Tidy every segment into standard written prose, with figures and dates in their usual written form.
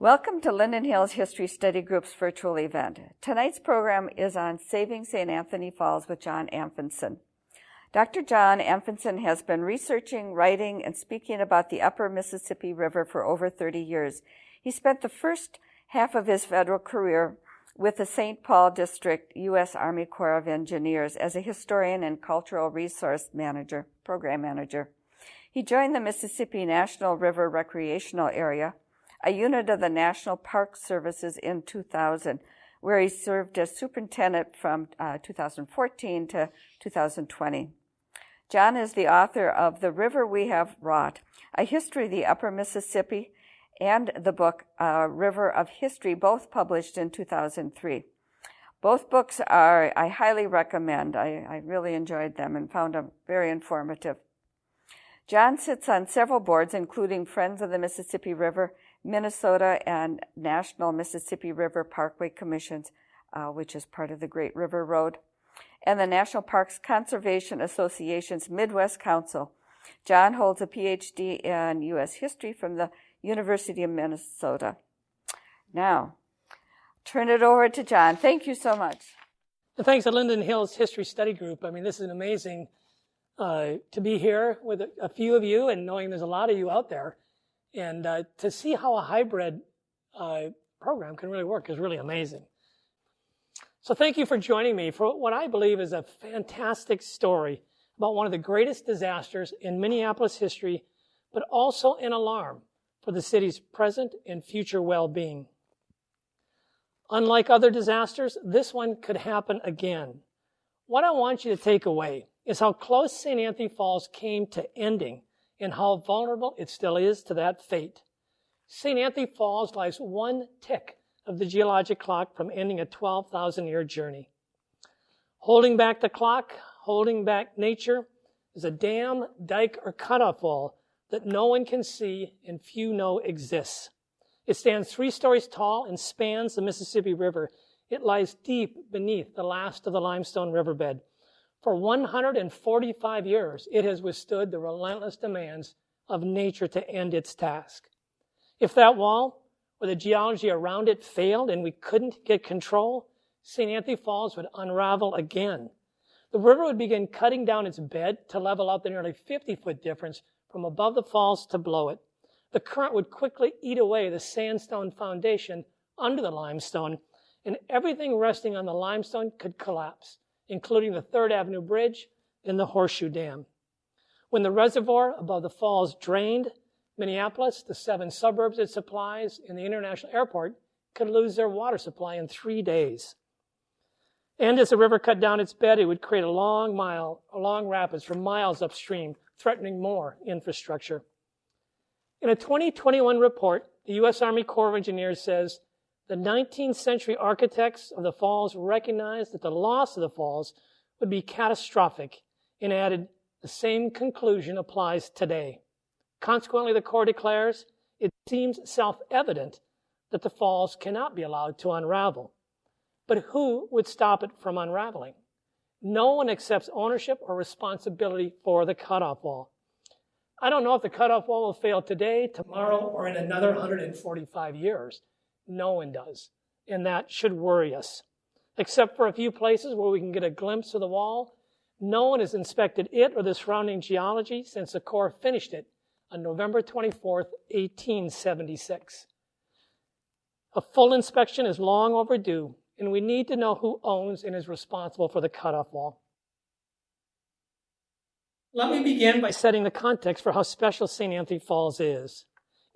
Welcome to Linden Hills History Study Group's virtual event. Tonight's program is on Saving St. Anthony Falls with John Anfinson. Dr. John Anfinson has been researching, writing, and speaking about the upper Mississippi River for over 30 years. He spent the first half of his federal career with the St. Paul District U.S. Army Corps of Engineers as a historian and cultural resource manager, program manager. He joined the Mississippi National River Recreational Area, a unit of the National Park Services, in 2000, where he served as superintendent from 2014 to 2020. John is the author of The River We Have Wrought, A History of the Upper Mississippi, and the book River of History, both published in 2003. Both books I highly recommend. I really enjoyed them and found them very informative. John sits on several boards, including Friends of the Mississippi River, Minnesota, and National Mississippi River Parkway Commissions, which is part of the Great River Road, and the National Parks Conservation Association's Midwest Council. John holds a PhD in U.S. history from the University of Minnesota. Now, turn it over to John. Thank you so much. And thanks to Linden Hills History Study Group. I mean, this is amazing to be here with a few of you and knowing there's a lot of you out there. And to see how a hybrid program can really work is really amazing. So thank you for joining me for what I believe is a fantastic story about one of the greatest disasters in Minneapolis history, but also an alarm for the city's present and future well-being. Unlike other disasters, this one could happen again. What I want you to take away is how close St. Anthony Falls came to ending and how vulnerable it still is to that fate. St. Anthony Falls lies one tick of the geologic clock from ending a 12,000-year journey. Holding back the clock, holding back nature, is a dam, dike, or cutoff wall that no one can see and few know exists. It stands 3 stories tall and spans the Mississippi River. It lies deep beneath the last of the limestone riverbed. For 145 years, it has withstood the relentless demands of nature to end its task. If that wall or the geology around it failed and we couldn't get control, St. Anthony Falls would unravel again. The river would begin cutting down its bed to level out the nearly 50-foot difference from above the falls to below it. The current would quickly eat away the sandstone foundation under the limestone, and everything resting on the limestone could collapse, including the 3rd Avenue Bridge and the Horseshoe Dam. When the reservoir above the falls drained, Minneapolis, the 7 suburbs it supplies, and the international airport could lose their water supply in 3 days. And as the river cut down its bed, it would create a long rapids for miles upstream, threatening more infrastructure. In a 2021 report, the U.S. Army Corps of Engineers says the 19th century architects of the falls recognized that the loss of the falls would be catastrophic and added the same conclusion applies today. Consequently, the Corps declares it seems self-evident that the falls cannot be allowed to unravel. But who would stop it from unraveling? No one accepts ownership or responsibility for the cutoff wall. I don't know if the cutoff wall will fail today, tomorrow, or in another 145 years. No one does, and that should worry us. Except for a few places where we can get a glimpse of the wall, no one has inspected it or the surrounding geology since the Corps finished it on November 24th, 1876. A full inspection is long overdue, and we need to know who owns and is responsible for the cutoff wall. Let me begin by setting the context for how special St. Anthony Falls is.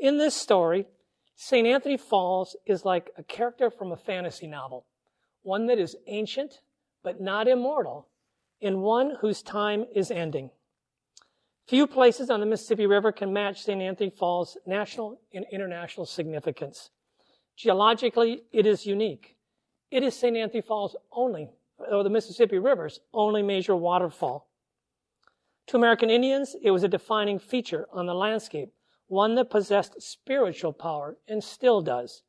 In this story, St. Anthony Falls is like a character from a fantasy novel, one that is ancient but not immortal, and one whose time is ending. Few places on the Mississippi River can match St. Anthony Falls' national and international significance. Geologically, it is unique. It is St. Anthony Falls' the Mississippi River's only major waterfall. To American Indians, it was a defining feature on the landscape, one that possessed spiritual power and still does.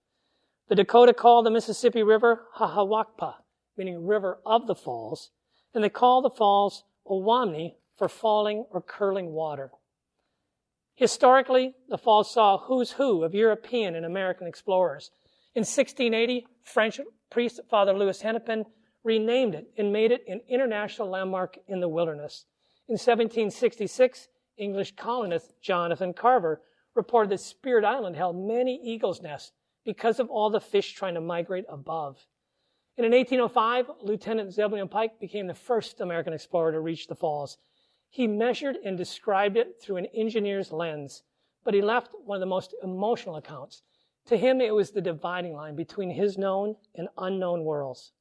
The Dakota called the Mississippi River Hahawakpa, meaning river of the falls, and they call the falls Owamni for falling or curling water. Historically, the falls saw who's who of European and American explorers. In 1680, French priest Father Louis Hennepin renamed it and made it an international landmark in the wilderness. In 1766, English colonist Jonathan Carver reported that Spirit Island held many eagles' nests because of all the fish trying to migrate above. And in 1805, Lieutenant Zebulon Pike became the first American explorer to reach the falls. He measured and described it through an engineer's lens, but he left one of the most emotional accounts. To him, it was the dividing line between his known and unknown worlds.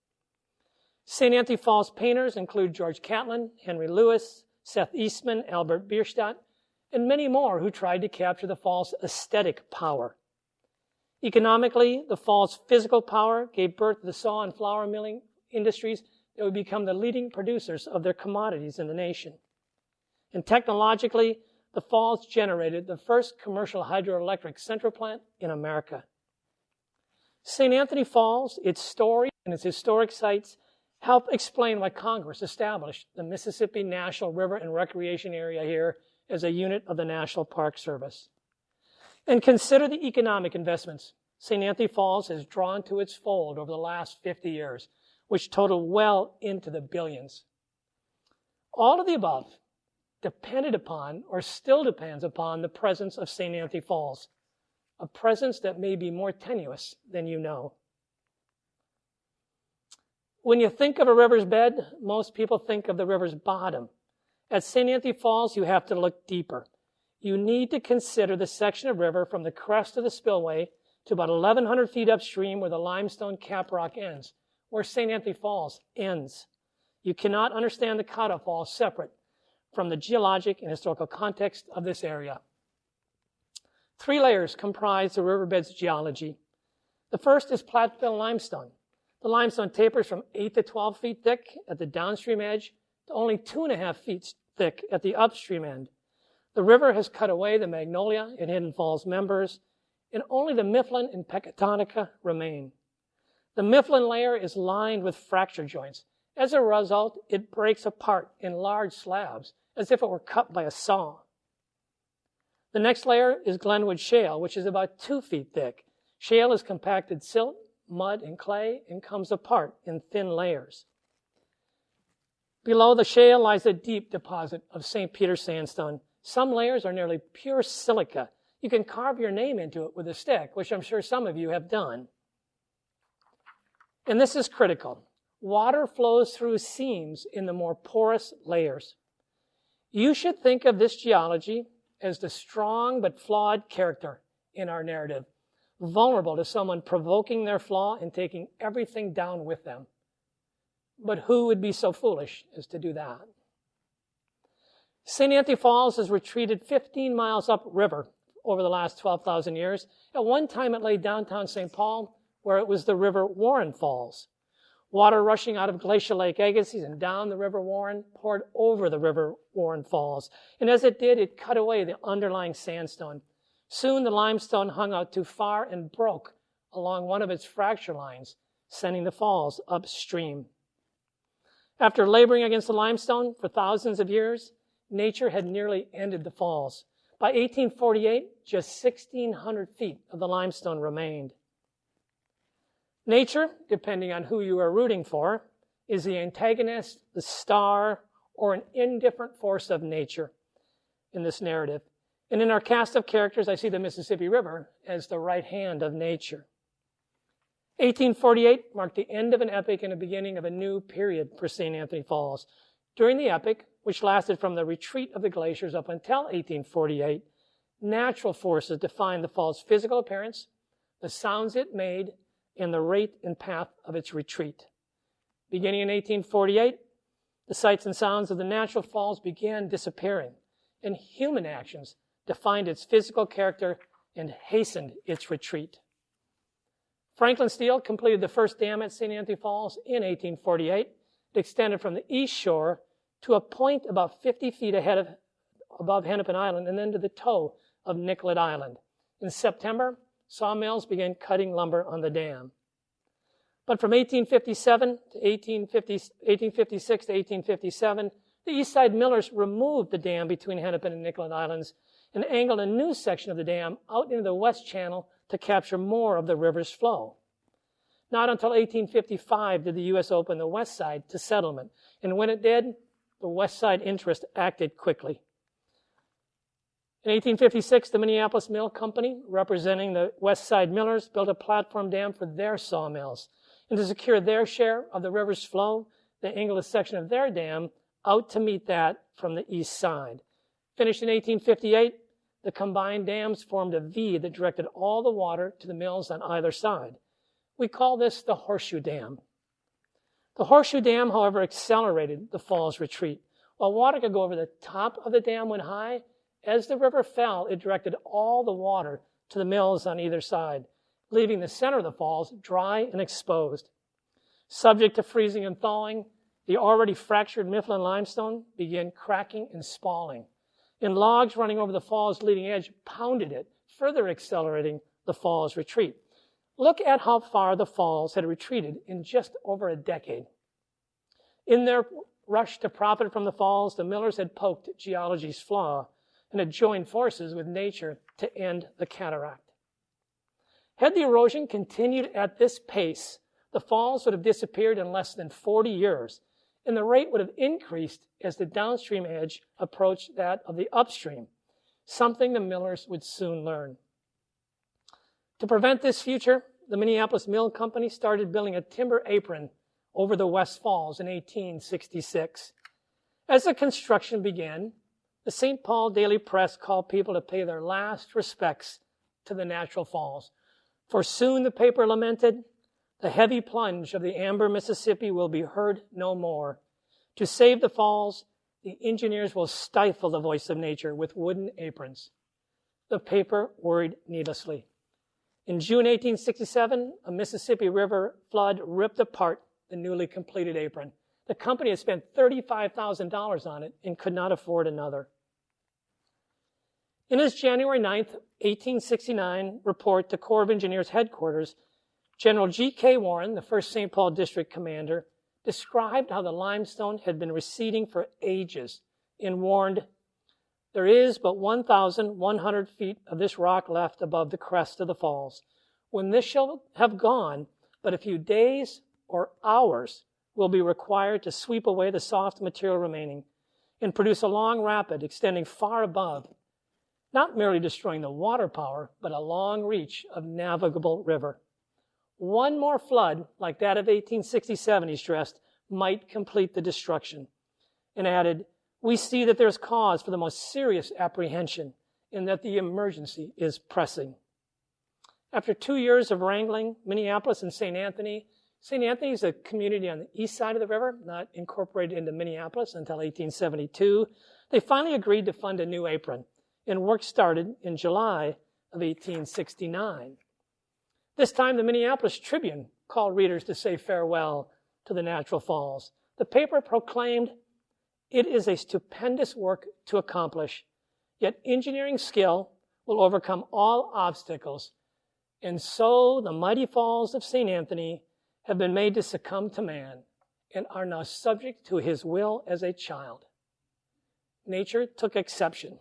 St. Anthony Falls painters include George Catlin, Henry Lewis, Seth Eastman, Albert Bierstadt, and many more who tried to capture the falls' aesthetic power. Economically, the falls' physical power gave birth to the saw and flour milling industries that would become the leading producers of their commodities in the nation. And technologically, the falls generated the first commercial hydroelectric central plant in America. St. Anthony Falls, its story, and its historic sites help explain why Congress established the Mississippi National River and Recreation Area here as a unit of the National Park Service. And consider the economic investments St. Anthony Falls has drawn to its fold over the last 50 years, which total well into the billions. All of the above depended upon, or still depends upon, the presence of St. Anthony Falls, a presence that may be more tenuous than you know. When you think of a river's bed, most people think of the river's bottom. At St. Anthony Falls, you have to look deeper. You need to consider the section of river from the crest of the spillway to about 1,100 feet upstream where the limestone caprock ends, where St. Anthony Falls ends. You cannot understand the cutoff wall separate from the geologic and historical context of this area. 3 layers comprise the riverbed's geology. The first is Platteville limestone. The limestone tapers from 8 to 12 feet thick at the downstream edge to only 2.5 feet thick at the upstream end. The river has cut away the Magnolia and Hidden Falls members, and only the Mifflin and Pecatonica remain. The Mifflin layer is lined with fracture joints. As a result, it breaks apart in large slabs, as if it were cut by a saw. The next layer is Glenwood Shale, which is about 2 feet thick. Shale is compacted silt, mud, and clay, and comes apart in thin layers. Below the shale lies a deep deposit of St. Peter sandstone. Some layers are nearly pure silica. You can carve your name into it with a stick, which I'm sure some of you have done. And this is critical. Water flows through seams in the more porous layers. You should think of this geology as the strong but flawed character in our narrative, vulnerable to someone provoking their flaw and taking everything down with them. But who would be so foolish as to do that? St. Anthony Falls has retreated 15 miles upriver over the last 12,000 years. At one time, it lay downtown St. Paul, where it was the River Warren Falls. Water rushing out of Glacial Lake Agassiz and down the River Warren poured over the River Warren Falls. And as it did, it cut away the underlying sandstone. Soon the limestone hung out too far and broke along one of its fracture lines, sending the falls upstream. After laboring against the limestone for thousands of years, nature had nearly ended the falls. By 1848, just 1,600 feet of the limestone remained. Nature, depending on who you are rooting for, is the antagonist, the star, or an indifferent force of nature in this narrative. And in our cast of characters, I see the Mississippi River as the right hand of nature. 1848 marked the end of an epic and the beginning of a new period for St. Anthony Falls. During the epic, which lasted from the retreat of the glaciers up until 1848, natural forces defined the fall's physical appearance, the sounds it made, and the rate and path of its retreat. Beginning in 1848, the sights and sounds of the natural falls began disappearing, and human actions defined its physical character and hastened its retreat. Franklin Steele completed the first dam at St. Anthony Falls in 1848. It extended from the east shore to a point about 50 feet above Hennepin Island and then to the toe of Nicollet Island. In September, sawmills began cutting lumber on the dam. But from 1856 to 1857, the East Side Millers removed the dam between Hennepin and Nicollet Islands, and angled a new section of the dam out into the west channel to capture more of the river's flow. Not until 1855 did the U.S. open the west side to settlement, and when it did, the west side interest acted quickly. In 1856, the Minneapolis Mill Company, representing the west side millers, built a platform dam for their sawmills. And to secure their share of the river's flow, they angled a section of their dam out to meet that from the east side. Finished in 1858, the combined dams formed a V that directed all the water to the mills on either side. We call this the Horseshoe Dam. The Horseshoe Dam, however, accelerated the fall's retreat. While water could go over the top of the dam when high, as the river fell, it directed all the water to the mills on either side, leaving the center of the falls dry and exposed. Subject to freezing and thawing, the already fractured Mifflin limestone began cracking and spalling, and logs running over the fall's leading edge pounded it, further accelerating the fall's retreat. Look at how far the falls had retreated in just over a decade. In their rush to profit from the falls, the millers had poked geology's flaw and had joined forces with nature to end the cataract. Had the erosion continued at this pace, the falls would have disappeared in less than 40 years, and the rate would have increased as the downstream edge approached that of the upstream, something the millers would soon learn. To prevent this future, the Minneapolis Mill Company started building a timber apron over the West Falls in 1866. As the construction began, the St. Paul Daily Press called people to pay their last respects to the natural falls. For soon, the paper lamented, the heavy plunge of the Amber Mississippi will be heard no more. To save the falls, the engineers will stifle the voice of nature with wooden aprons. The paper worried needlessly. In June 1867, a Mississippi River flood ripped apart the newly completed apron. The company had spent $35,000 on it and could not afford another. In his January 9, 1869 report to Corps of Engineers headquarters, General G.K. Warren, the 1st St. Paul District Commander, described how the limestone had been receding for ages and warned, there is but 1,100 feet of this rock left above the crest of the falls. When this shall have gone, but a few days or hours will be required to sweep away the soft material remaining and produce a long rapid extending far above, not merely destroying the water power, but a long reach of navigable river. One more flood, like that of 1867, he stressed, might complete the destruction, and added, we see that there's cause for the most serious apprehension and that the emergency is pressing. After 2 years of wrangling, Minneapolis and St. Anthony is a community on the east side of the river, not incorporated into Minneapolis until 1872. They finally agreed to fund a new apron, and work started in July of 1869. This time, the Minneapolis Tribune called readers to say farewell to the natural falls. The paper proclaimed, it is a stupendous work to accomplish, yet engineering skill will overcome all obstacles, and so the mighty falls of St. Anthony have been made to succumb to man and are now subject to his will as a child. Nature took exception.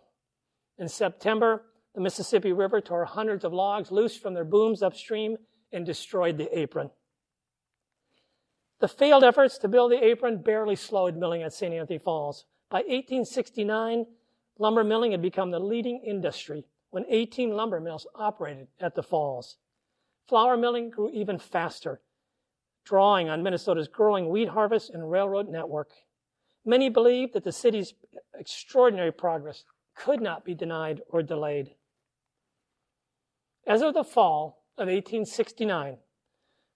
In September, the Mississippi River tore hundreds of logs loose from their booms upstream and destroyed the apron. The failed efforts to build the apron barely slowed milling at St. Anthony Falls. By 1869, lumber milling had become the leading industry when 18 lumber mills operated at the falls. Flour milling grew even faster, drawing on Minnesota's growing wheat harvest and railroad network. Many believed that the city's extraordinary progress could not be denied or delayed. As of the fall of 1869,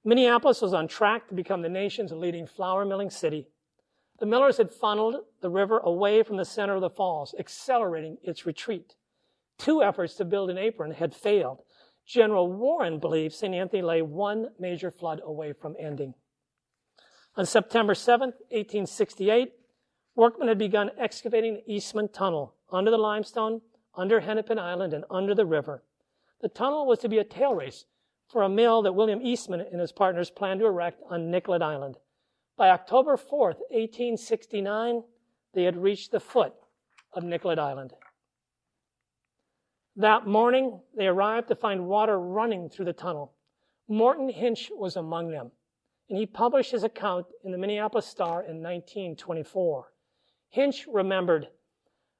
Minneapolis was on track to become the nation's leading flour milling city. The millers had funneled the river away from the center of the falls, accelerating its retreat. 2 efforts to build an apron had failed. General Warren believed St. Anthony lay one major flood away from ending. On September 7, 1868, workmen had begun excavating the Eastman Tunnel under the limestone, under Hennepin Island, and under the river. The tunnel was to be a tail race for a mill that William Eastman and his partners planned to erect on Nicollet Island. By October 4, 1869, they had reached the foot of Nicollet Island. That morning, they arrived to find water running through the tunnel. Morton Hinch was among them, and he published his account in the Minneapolis Star in 1924. Hinch remembered,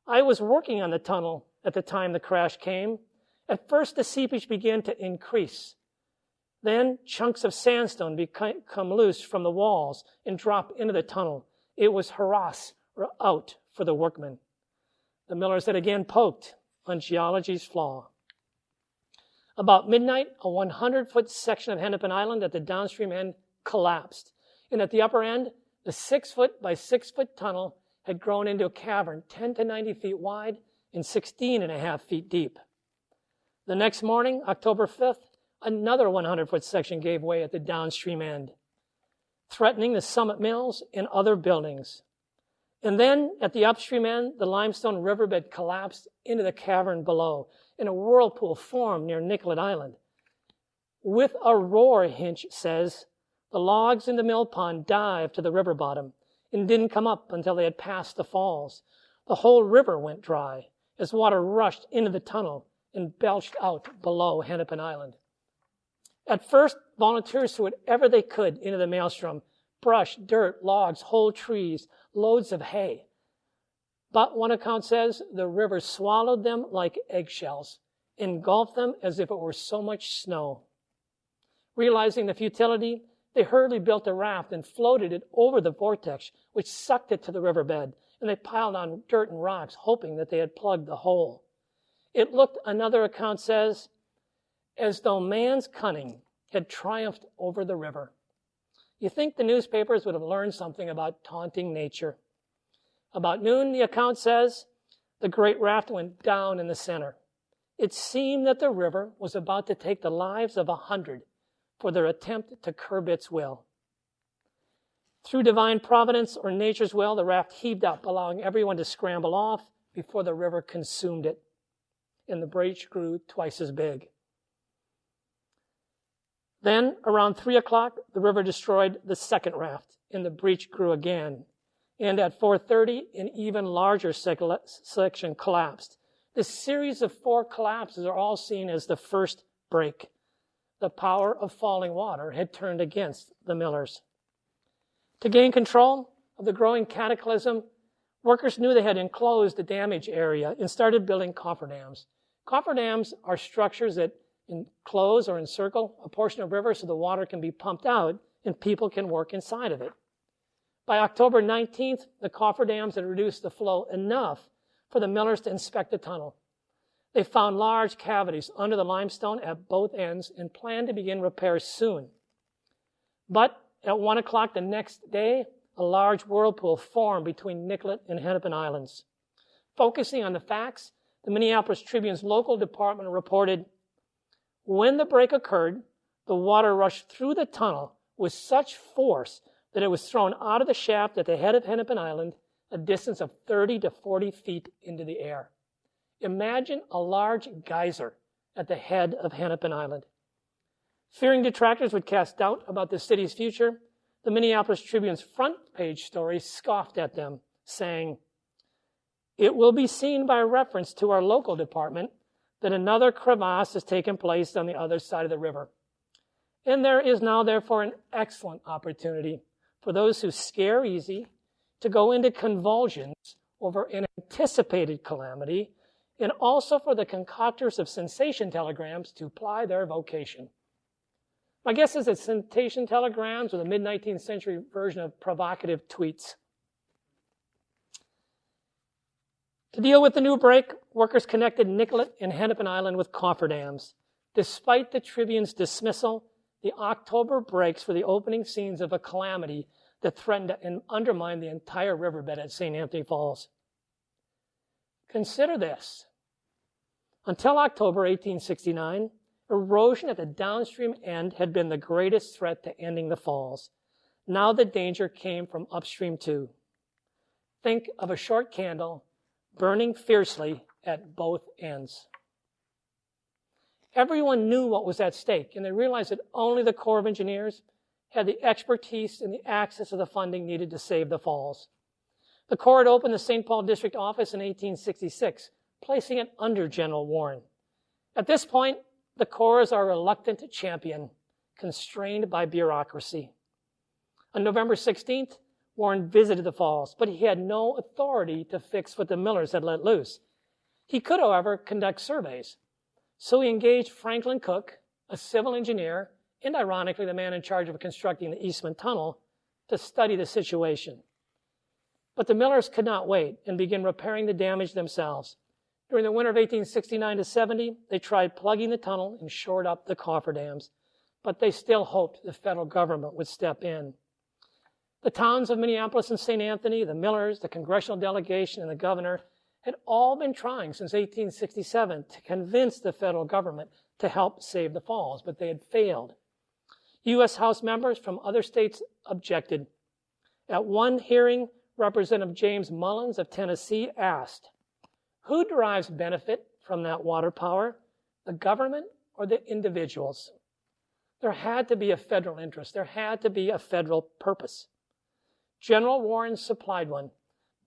"I was working on the tunnel at the time the crash came. At first, the seepage began to increase. Then chunks of sandstone become loose from the walls and drop into the tunnel. It was harass or out for the workmen." The millers had again poked on geology's flaw. About midnight, a 100-foot section of Hennepin Island at the downstream end collapsed. And at the upper end, the 6-foot by 6-foot tunnel had grown into a cavern 10 to 90 feet wide and 16.5 feet deep. The next morning, October 5th, another 100-foot section gave way at the downstream end, threatening the Summit Mills and other buildings. And then, at the upstream end, the limestone riverbed collapsed into the cavern below, and a whirlpool formed near Nicollet Island. With a roar, Hinch says, the logs in the mill pond dived to the river bottom and didn't come up until they had passed the falls. The whole river went dry as water rushed into the tunnel and belched out below Hennepin Island. At first, volunteers threw whatever they could into the maelstrom: brush, dirt, logs, whole trees, loads of hay. But one account says the river swallowed them like eggshells, engulfed them as if it were so much snow. Realizing the futility, they hurriedly built a raft and floated it over the vortex, which sucked it to the riverbed, and they piled on dirt and rocks, hoping that they had plugged the hole. It looked, another account says, as though man's cunning had triumphed over the river. You think the newspapers would have learned something about taunting nature. About noon, the account says, the great raft went down in the center. It seemed that the river was about to take the lives of 100 for their attempt to curb its will. Through divine providence or nature's will, the raft heaved up, allowing everyone to scramble off before the river consumed it, and the breach grew twice as big. Then, around 3 o'clock, the river destroyed the second raft, and the breach grew again. And at 4:30, an even larger section collapsed. This series of 4 collapses are all seen as the first break. The power of falling water had turned against the millers. To gain control of the growing cataclysm, workers knew they had enclosed the damaged area and started building cofferdams. Cofferdams are structures that enclose or encircle a portion of river so the water can be pumped out and people can work inside of it. By October 19th, the cofferdams had reduced the flow enough for the millers to inspect the tunnel. They found large cavities under the limestone at both ends and planned to begin repairs soon. But at 1 o'clock the next day, a large whirlpool formed between Nicollet and Hennepin Islands. Focusing on the facts, the Minneapolis Tribune's local department reported, when the break occurred, the water rushed through the tunnel with such force that it was thrown out of the shaft at the head of Hennepin Island, a distance of 30 to 40 feet into the air. Imagine a large geyser at the head of Hennepin Island. Fearing detractors would cast doubt about the city's future, the Minneapolis Tribune's front page story scoffed at them, saying, "It will be seen by reference to our local department that another crevasse has taken place on the other side of the river. And there is now, therefore, an excellent opportunity for those who scare easy to go into convulsions over an anticipated calamity, and also for the concoctors of sensation telegrams to ply their vocation." My guess is that sensation telegrams were the mid-19th century version of provocative tweets. To deal with the new break, workers connected Nicollet and Hennepin Island with cofferdams. Despite the Tribune's dismissal, the October breaks were the opening scenes of a calamity that threatened to undermine the entire riverbed at St. Anthony Falls. Consider this. Until October 1869, erosion at the downstream end had been the greatest threat to ending the falls. Now the danger came from upstream too. Think of a short candle burning fiercely at both ends. Everyone knew what was at stake, and they realized that only the Corps of Engineers had the expertise and the access to the funding needed to save the falls. The Corps had opened the St. Paul District Office in 1866, placing it under General Warren. At this point, the Corps are reluctant champion, constrained by bureaucracy. On November 16th, Warren visited the falls, but he had no authority to fix what the Millers had let loose. He could, however, conduct surveys. So he engaged Franklin Cook, a civil engineer, and ironically the man in charge of constructing the Eastman Tunnel, to study the situation. But the Millers could not wait and began repairing the damage themselves. During the winter of 1869-70, they tried plugging the tunnel and shored up the cofferdams, but they still hoped the federal government would step in. The towns of Minneapolis and St. Anthony, the Millers, the congressional delegation, and the governor had all been trying since 1867 to convince the federal government to help save the falls, but they had failed. U.S. House members from other states objected. At one hearing, Representative James Mullins of Tennessee asked, "Who derives benefit from that water power, the government or the individuals?" There had to be a federal interest. There had to be a federal purpose. General Warren supplied one,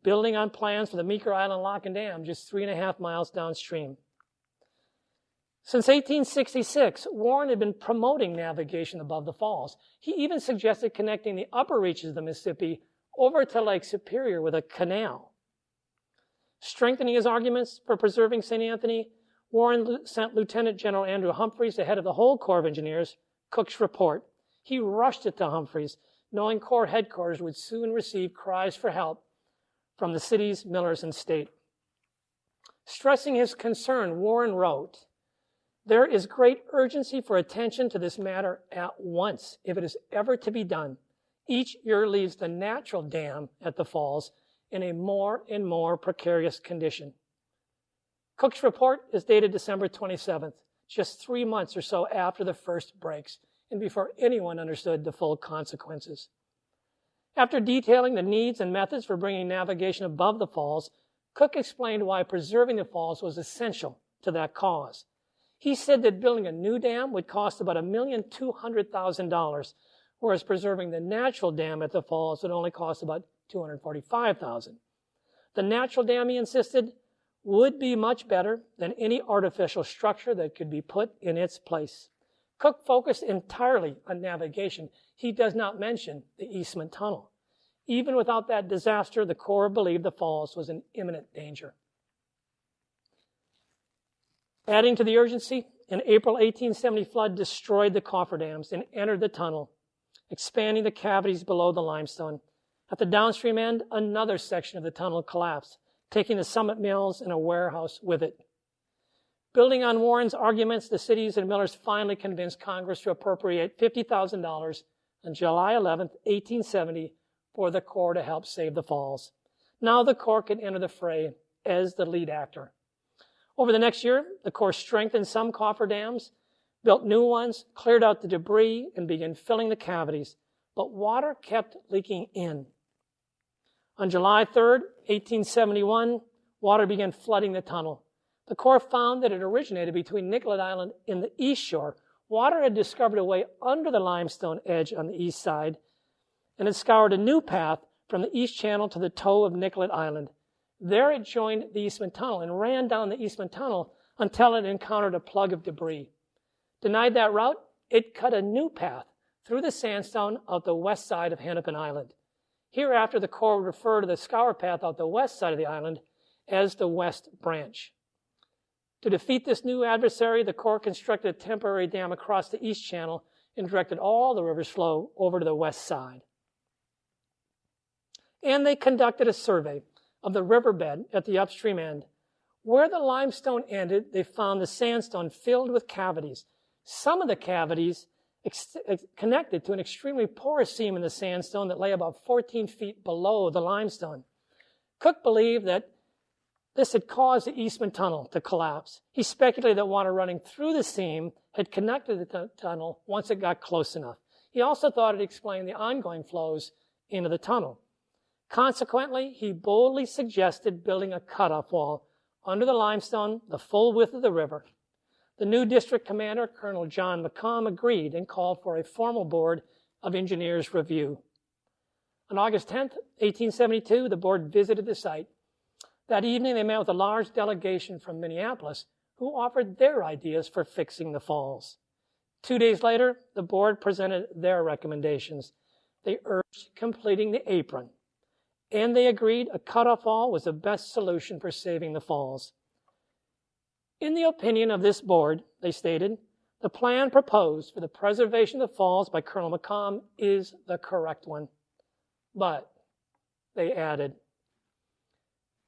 building on plans for the Meeker Island Lock and Dam just 3.5 miles downstream. Since 1866, Warren had been promoting navigation above the falls. He even suggested connecting the upper reaches of the Mississippi over to Lake Superior with a canal. Strengthening his arguments for preserving St. Anthony, Warren sent Lieutenant General Andrew Humphreys, the head of the whole Corps of Engineers, Cook's report. He rushed it to Humphreys, knowing Corps headquarters would soon receive cries for help from the cities, Millers, and state. Stressing his concern, Warren wrote, "There is great urgency for attention to this matter at once, if it is ever to be done. Each year leaves the natural dam at the falls in a more and more precarious condition." Cook's report is dated December 27th, just 3 months or so after the first breaks, and before anyone understood the full consequences. After detailing the needs and methods for bringing navigation above the falls, Cook explained why preserving the falls was essential to that cause. He said that building a new dam would cost about $1,200,000, whereas preserving the natural dam at the falls would only cost about $245,000. The natural dam, he insisted, would be much better than any artificial structure that could be put in its place. Cook focused entirely on navigation. He does not mention the Eastman Tunnel. Even without that disaster, the Corps believed the falls was in imminent danger. Adding to the urgency, an April 1870 flood destroyed the cofferdams and entered the tunnel, expanding the cavities below the limestone. At the downstream end, another section of the tunnel collapsed, taking the summit mills and a warehouse with it. Building on Warren's arguments, the cities and Millers finally convinced Congress to appropriate $50,000 on July 11th, 1870, for the Corps to help save the falls. Now the Corps can enter the fray as the lead actor. Over the next year, the Corps strengthened some cofferdams, built new ones, cleared out the debris, and began filling the cavities, but water kept leaking in. On July 3rd, 1871, water began flooding the tunnel. The Corps found that it originated between Nicollet Island and the east shore. Water had discovered a way under the limestone edge on the east side and had scoured a new path from the east channel to the toe of Nicollet Island. There it joined the Eastman Tunnel and ran down the Eastman Tunnel until it encountered a plug of debris. Denied that route, it cut a new path through the sandstone out the west side of Hennepin Island. Hereafter, the Corps would refer to the scour path out the west side of the island as the West Branch. To defeat this new adversary, the Corps constructed a temporary dam across the east channel and directed all the river's flow over to the west side. And they conducted a survey of the riverbed at the upstream end. Where the limestone ended, they found the sandstone filled with cavities. Some of the cavities connected to an extremely porous seam in the sandstone that lay about 14 feet below the limestone. Cook believed that this had caused the Eastman Tunnel to collapse. He speculated that water running through the seam had connected the tunnel once it got close enough. He also thought it explained the ongoing flows into the tunnel. Consequently, he boldly suggested building a cutoff wall under the limestone, the full width of the river. The new district commander, Colonel John McComb, agreed and called for a formal board of engineers review. On August 10th, 1872, the board visited the site. That evening, they met with a large delegation from Minneapolis who offered their ideas for fixing the falls. 2 days later, the board presented their recommendations. They urged completing the apron, and they agreed a cutoff wall was the best solution for saving the falls. In the opinion of this board, they stated, the plan proposed for the preservation of the falls by Colonel McComb is the correct one. But, they added,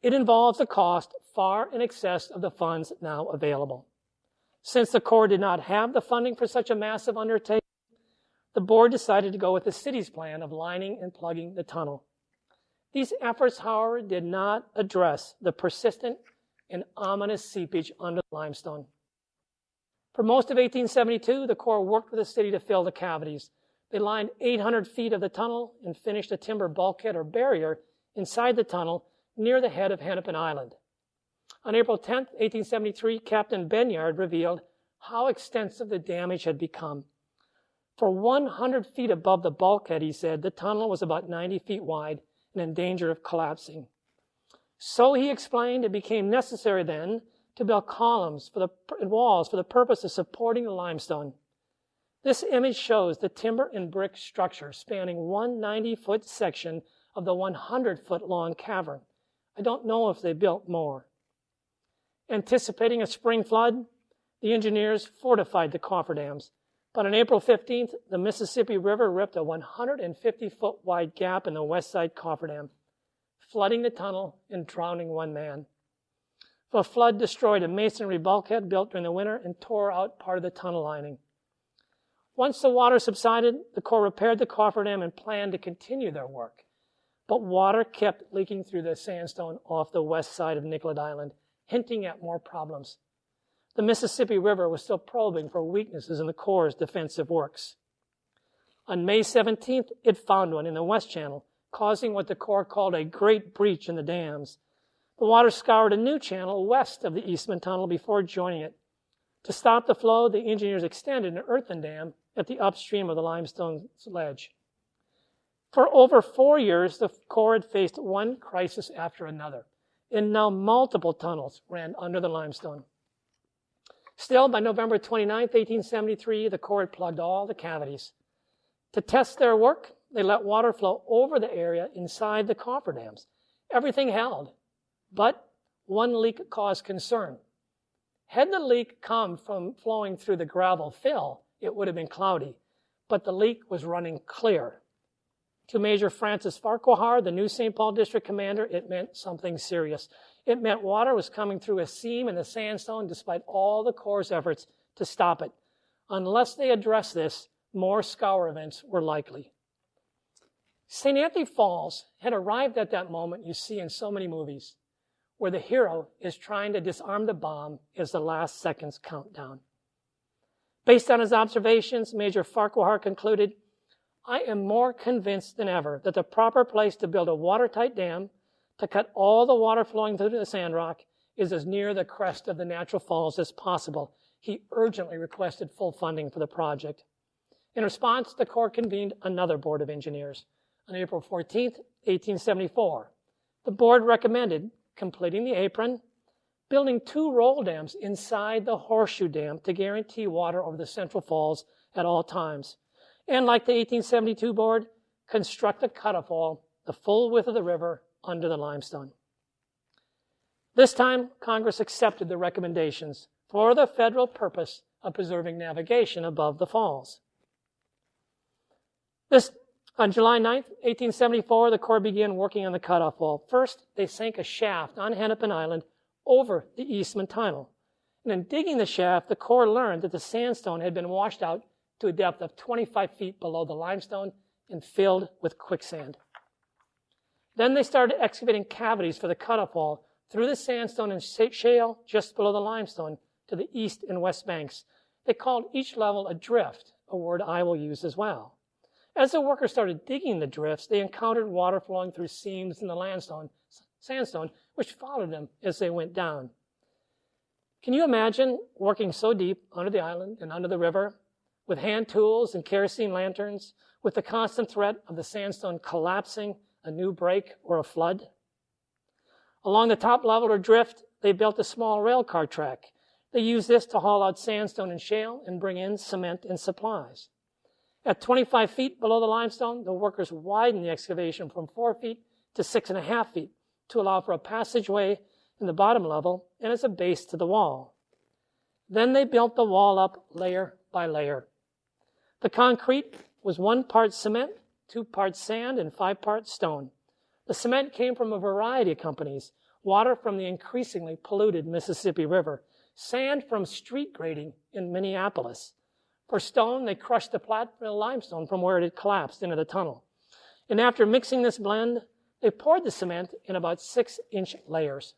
it involves a cost far in excess of the funds now available. Since the Corps did not have the funding for such a massive undertaking, the board decided to go with the city's plan of lining and plugging the tunnel. These efforts, however, did not address the persistent and ominous seepage under the limestone. For most of 1872, the Corps worked with the city to fill the cavities. They lined 800 feet of the tunnel and finished a timber bulkhead or barrier inside the tunnel near the head of Hennepin Island. On April 10, 1873, Captain Benyard revealed how extensive the damage had become. For 100 feet above the bulkhead, he said, the tunnel was about 90 feet wide and in danger of collapsing. So he explained it became necessary then to build columns and walls for the purpose of supporting the limestone. This image shows the timber and brick structure spanning one 90-foot section of the 100-foot-long cavern. I don't know if they built more. Anticipating a spring flood, the engineers fortified the cofferdams. But on April 15th, the Mississippi River ripped a 150-foot wide gap in the west side cofferdam, flooding the tunnel and drowning one man. The flood destroyed a masonry bulkhead built during the winter and tore out part of the tunnel lining. Once the water subsided, the Corps repaired the cofferdam and planned to continue their work. But water kept leaking through the sandstone off the west side of Nicollet Island, hinting at more problems. The Mississippi River was still probing for weaknesses in the Corps' defensive works. On May 17th, it found one in the West Channel, causing what the Corps called a great breach in the dams. The water scoured a new channel west of the Eastman Tunnel before joining it. To stop the flow, the engineers extended an earthen dam at the upstream of the limestone ledge. For over 4 years, the Corps had faced one crisis after another, and now multiple tunnels ran under the limestone. Still, by November 29, 1873, the Corps had plugged all the cavities. To test their work, they let water flow over the area inside the cofferdams. Everything held, but one leak caused concern. Had the leak come from flowing through the gravel fill, it would have been cloudy, but the leak was running clear. To Major Francis Farquhar, the new St. Paul District Commander, it meant something serious. It meant water was coming through a seam in the sandstone despite all the Corps' efforts to stop it. Unless they addressed this, more scour events were likely. St. Anthony Falls had arrived at that moment you see in so many movies, where the hero is trying to disarm the bomb as the last seconds count down. Based on his observations, Major Farquhar concluded, I am more convinced than ever that the proper place to build a watertight dam to cut all the water flowing through the sand rock is as near the crest of the natural falls as possible. He urgently requested full funding for the project. In response, the Corps convened another board of engineers. On April 14, 1874, the board recommended completing the apron, building 2 roll dams inside the Horseshoe Dam to guarantee water over the Central Falls at all times. And like the 1872 board, construct a cutoff wall the full width of the river under the limestone. This time, Congress accepted the recommendations for the federal purpose of preserving navigation above the falls. On July 9, 1874, the Corps began working on the cutoff wall. First, they sank a shaft on Hennepin Island over the Eastman Tunnel. And in digging the shaft, the Corps learned that the sandstone had been washed out to a depth of 25 feet below the limestone and filled with quicksand. Then they started excavating cavities for the cutoff wall through the sandstone and shale just below the limestone to the east and west banks. They called each level a drift, a word I will use as well. As the workers started digging the drifts, they encountered water flowing through seams in the sandstone, which followed them as they went down. Can you imagine working so deep under the island and under the river with hand tools and kerosene lanterns, with the constant threat of the sandstone collapsing, a new break, or a flood? Along the top level or drift, they built a small rail car track. They used this to haul out sandstone and shale and bring in cement and supplies. At 25 feet below the limestone, the workers widened the excavation from 4 feet to 6.5 feet to allow for a passageway in the bottom level and as a base to the wall. Then they built the wall up layer by layer. The concrete was 1 part cement, 2 parts sand, and 5 parts stone. The cement came from a variety of companies, water from the increasingly polluted Mississippi River, sand from street grading in Minneapolis. For stone, they crushed the Platteville limestone from where it had collapsed into the tunnel. And after mixing this blend, they poured the cement in about 6-inch layers.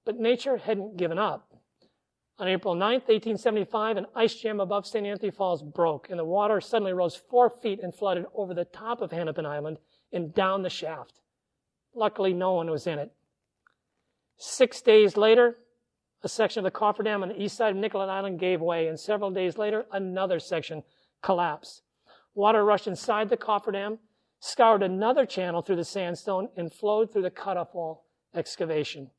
But nature hadn't given up. On April 9th, 1875, an ice jam above St. Anthony Falls broke, and the water suddenly rose 4 feet and flooded over the top of Hennepin Island and down the shaft. Luckily, no one was in it. 6 days later, a section of the cofferdam on the east side of Nicollet Island gave way, and several days later, another section collapsed. Water rushed inside the cofferdam, scoured another channel through the sandstone, and flowed through the cutoff wall excavation.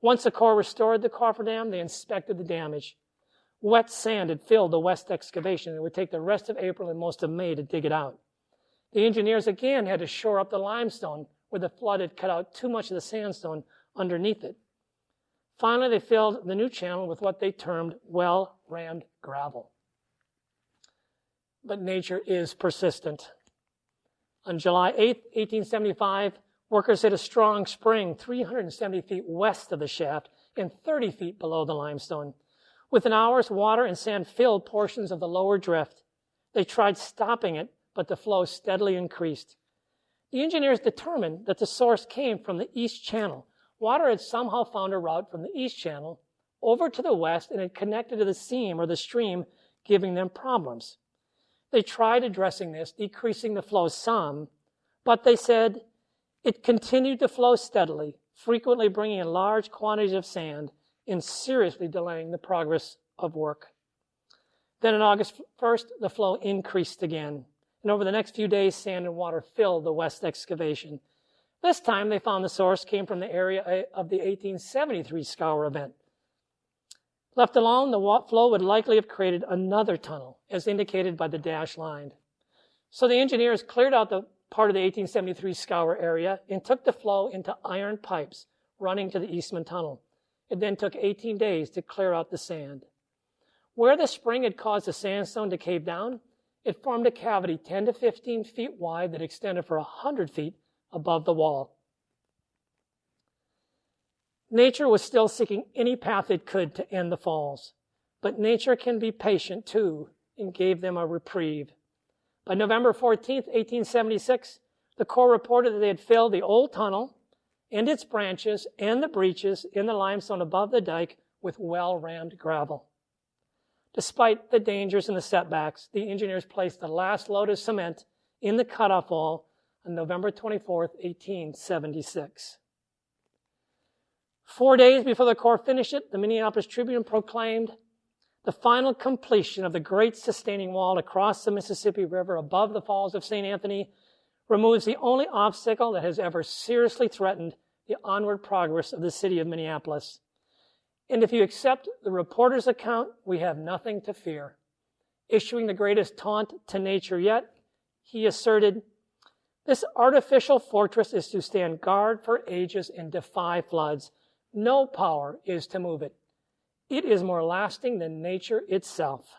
Once the Corps restored the cofferdam, they inspected the damage. Wet sand had filled the west excavation, and it would take the rest of April and most of May to dig it out. The engineers again had to shore up the limestone where the flood had cut out too much of the sandstone underneath it. Finally, they filled the new channel with what they termed well-rammed gravel. But nature is persistent. On July 8, 1875, workers hit a strong spring 370 feet west of the shaft and 30 feet below the limestone. Within hours, water and sand filled portions of the lower drift. They tried stopping it, but the flow steadily increased. The engineers determined that the source came from the east channel. Water had somehow found a route from the east channel over to the west and had connected to the seam or the stream, giving them problems. They tried addressing this, decreasing the flow some, but they said it continued to flow steadily, frequently bringing in large quantities of sand and seriously delaying the progress of work. Then on August 1st, the flow increased again, and over the next few days, sand and water filled the west excavation. This time, they found the source came from the area of the 1873 scour event. Left alone, the flow would likely have created another tunnel, as indicated by the dashed line. So the engineers cleared out the part of the 1873 scour area and took the flow into iron pipes running to the Eastman Tunnel. It then took 18 days to clear out the sand. Where the spring had caused the sandstone to cave down, it formed a cavity 10 to 15 feet wide that extended for 100 feet above the wall. Nature was still seeking any path it could to end the falls, but nature can be patient too and gave them a reprieve. By November 14th, 1876, the Corps reported that they had filled the old tunnel and its branches and the breaches in the limestone above the dike with well-rammed gravel. Despite the dangers and the setbacks, the engineers placed the last load of cement in the cutoff wall on November 24th, 1876. 4 days before the Corps finished it, the Minneapolis Tribune proclaimed, "The final completion of the great sustaining wall across the Mississippi River above the Falls of St. Anthony removes the only obstacle that has ever seriously threatened the onward progress of the city of Minneapolis. And if you accept the reporter's account, we have nothing to fear." Issuing the greatest taunt to nature yet, he asserted, "This artificial fortress is to stand guard for ages and defy floods. No power is to move it. It is more lasting than nature itself."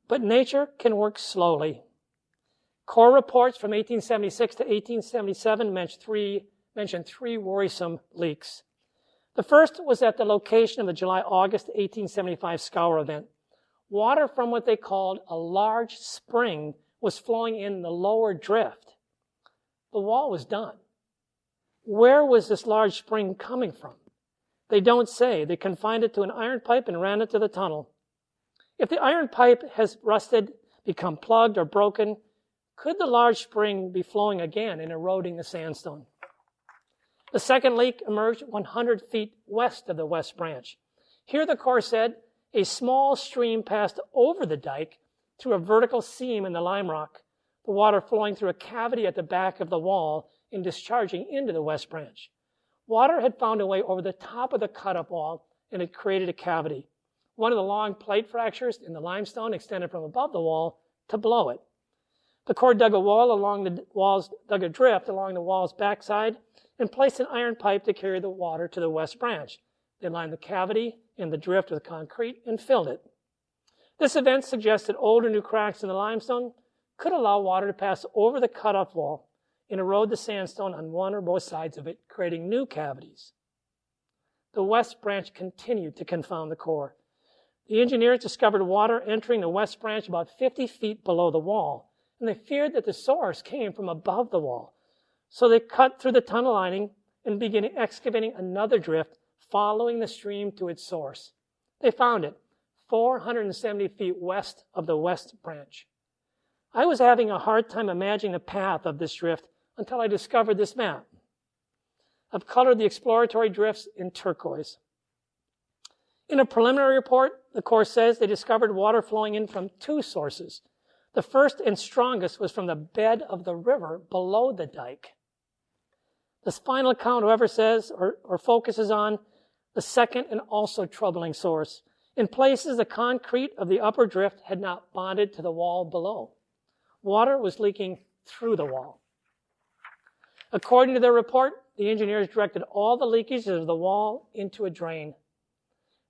But nature can work slowly. Corps reports from 1876 to 1877 mentioned three worrisome leaks. The first was at the location of the July-August 1875 scour event. Water from what they called a large spring was flowing in the lower drift. The wall was done. Where was this large spring coming from? They don't say. They confined it to an iron pipe and ran it to the tunnel. If the iron pipe has rusted, become plugged, or broken, could the large spring be flowing again and eroding the sandstone? The second leak emerged 100 feet west of the West Branch. Here, the Corps said, a small stream passed over the dike through a vertical seam in the lime rock, the water flowing through a cavity at the back of the wall and discharging into the West Branch. Water had found a way over the top of the cut-up wall and it created a cavity. One of the long plate fractures in the limestone extended from above the wall to below it. The Corps dug a drift along the wall's backside and placed an iron pipe to carry the water to the west branch. They lined the cavity and the drift with concrete and filled it. This event suggested old or new cracks in the limestone could allow water to pass over the cutoff wall and erode the sandstone on one or both sides of it, creating new cavities. The west branch continued to confound the Corps. The engineers discovered water entering the west branch about 50 feet below the wall, and they feared that the source came from above the wall. So they cut through the tunnel lining and began excavating another drift, following the stream to its source. They found it 470 feet west of the west branch. I was having a hard time imagining the path of this drift until I discovered this map. I've colored the exploratory drifts in turquoise. In a preliminary report, the Corps says they discovered water flowing in from two sources. The first and strongest was from the bed of the river below the dike. The final account, however, says or focuses on the second and also troubling source. In places, the concrete of the upper drift had not bonded to the wall below. Water was leaking through the wall. According to their report, the engineers directed all the leakages of the wall into a drain.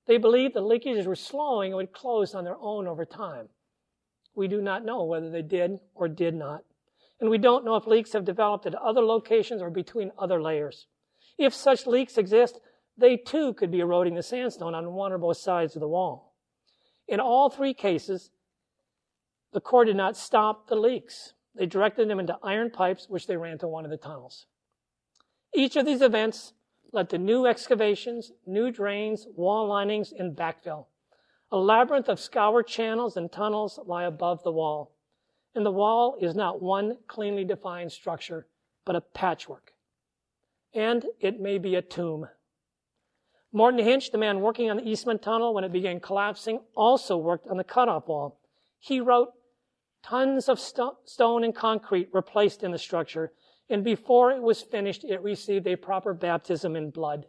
They believed the leakages were slowing and would close on their own over time. We do not know whether they did or did not. And we don't know if leaks have developed at other locations or between other layers. If such leaks exist, they too could be eroding the sandstone on one or both sides of the wall. In all three cases, the Corps did not stop the leaks. They directed them into iron pipes, which they ran to one of the tunnels. Each of these events led to new excavations, new drains, wall linings, and backfill. A labyrinth of scoured channels and tunnels lie above the wall. And the wall is not one cleanly defined structure, but a patchwork. And it may be a tomb. Morton Hinch, the man working on the Eastman Tunnel when it began collapsing, also worked on the cutoff wall. He wrote, tons of stone and concrete were placed in the structure, and before it was finished, it received a proper baptism in blood.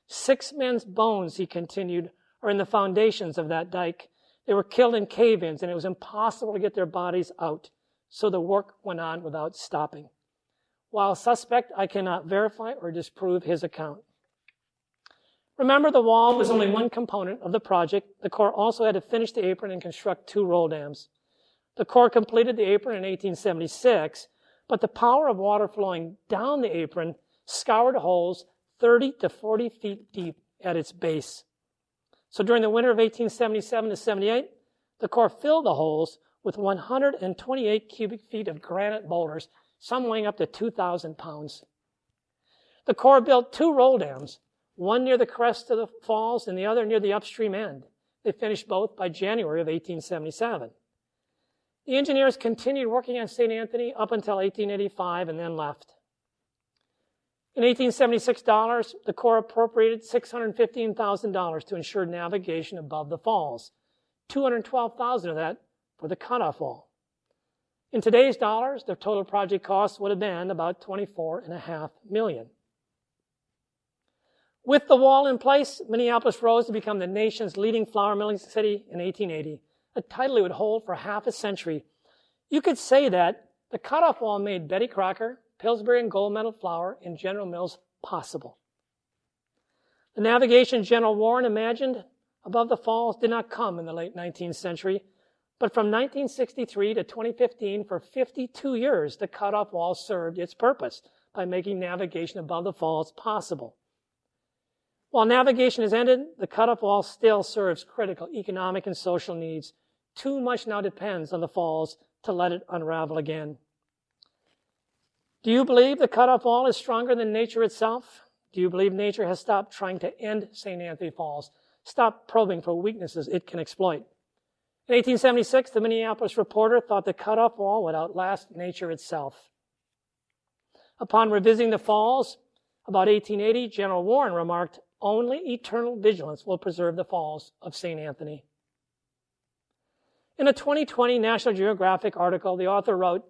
6 men's bones, he continued, are in the foundations of that dike. They were killed in cave-ins, and it was impossible to get their bodies out, so the work went on without stopping. While suspect, I cannot verify or disprove his account. Remember, the wall was only one component of the project. The Corps also had to finish the apron and construct 2 roll dams. The Corps completed the apron in 1876, but the power of water flowing down the apron scoured holes 30 to 40 feet deep at its base. So during the winter of 1877 to 78, the Corps filled the holes with 128 cubic feet of granite boulders, some weighing up to 2,000 pounds. The Corps built 2 roll dams, one near the crest of the falls and the other near the upstream end. They finished both by January of 1877. The engineers continued working on St. Anthony up until 1885 and then left. In 1876 dollars, the Corps appropriated $615,000 to ensure navigation above the falls, $212,000 of that for the cutoff wall. In today's dollars, the total project cost would have been about $24.5 million. With the wall in place, Minneapolis rose to become the nation's leading flour milling city in 1880, a title it would hold for half a century. You could say that the cutoff wall made Betty Crocker, Pillsbury and Gold Medal flour, and General Mills possible. The navigation General Warren imagined above the falls did not come in the late 19th century, but from 1963 to 2015, for 52 years, the cutoff wall served its purpose by making navigation above the falls possible. While navigation has ended, the cutoff wall still serves critical economic and social needs. Too much now depends on the falls to let it unravel again. Do you believe the cutoff wall is stronger than nature itself? Do you believe nature has stopped trying to end St. Anthony Falls, stopped probing for weaknesses it can exploit? In 1876, the Minneapolis Reporter thought the cutoff wall would outlast nature itself. Upon revisiting the falls, about 1880, General Warren remarked, "Only eternal vigilance will preserve the falls of St. Anthony." In a 2020 National Geographic article, the author wrote,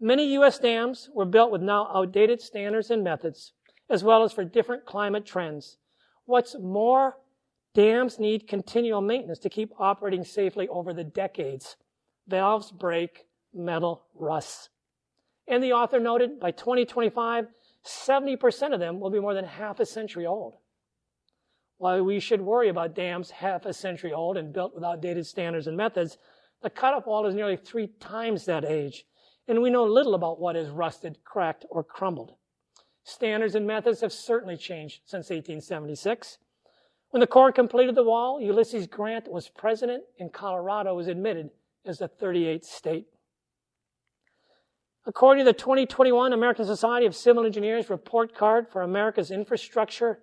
"Many U.S. dams were built with now outdated standards and methods, as well as for different climate trends. What's more, Dams need continual maintenance to keep operating safely over the decades. Valves break, metal rusts. And the author noted by 2025, 70% of them will be more than half a century old. While we should worry about dams half a century old and built with outdated standards and methods, the cutoff wall is nearly 3 times that age, and we know little about what is rusted, cracked, or crumbled. Standards and methods have certainly changed since 1876. When the Corps completed the wall, Ulysses Grant was president, and Colorado was admitted as the 38th state. According to the 2021 American Society of Civil Engineers report card for America's infrastructure,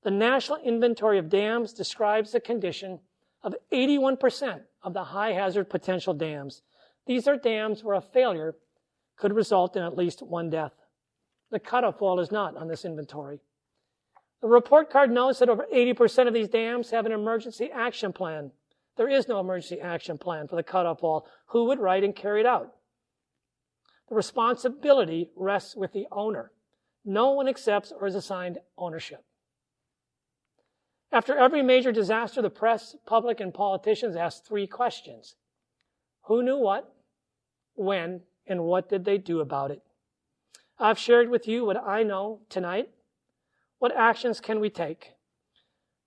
the National Inventory of Dams describes the condition of 81% of the high hazard potential dams. These are dams where a failure could result in at least 1 death. The cutoff wall is not on this inventory. The report card notes that over 80% of these dams have an emergency action plan. There is no emergency action plan for the cutoff wall. Who would write and carry it out? The responsibility rests with the owner. No one accepts or is assigned ownership. After every major disaster, the press, public, and politicians ask 3 questions. Who knew what, when, and what did they do about it? I've shared with you what I know tonight. What actions can we take?